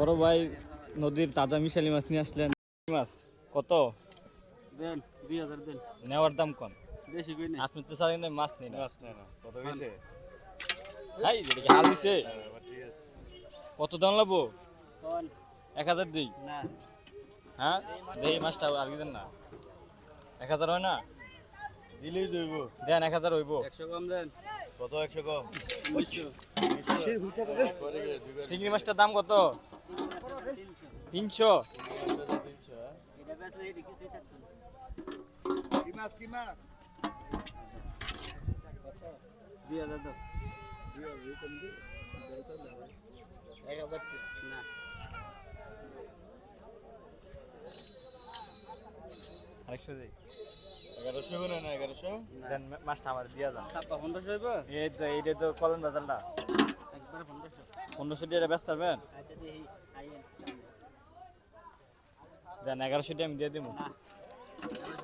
বড় ভাই নদীর তাজা মিশালি মাছ নিয়ে আসলেন। মাছ কত দেন 2000 দেন। নেওয়ার দাম কোন? বেশি কই না। আপনি তো সারা দিন মাছ নেই না। মাছ নেয় না কত হয়েছে? হাই এটা কি হাল দিছে? ঠিক আছে কত দাম লাগবো? কোন 1000 দিই। না হ্যাঁ দেই মাছটা আর কি দেন না। 1000 হয় না? দিলেই দইব। দেন 1000 হইব। 100 কম দেন। কত 100 কম? 1900 চিংড়ি মাছটার দাম কত? 300। এটা বেচলে এটা কিছু থাকতো না। কি মাছ কি মাছ? 2000 দাও। 1000 না আরেকশো দেই। 1100 করে না 1100? দেন মাছটা আমার দিয়া যান। ছাপ্পা 1500 হইব। এইটা তো কলন বাজারটা একবার 1500 1500 দিয়ে ব্যস্ত পারবেন। আচ্ছা দেখি আইয়েন দেন 1100 দিয়ে আমি দিয়ে দিব। না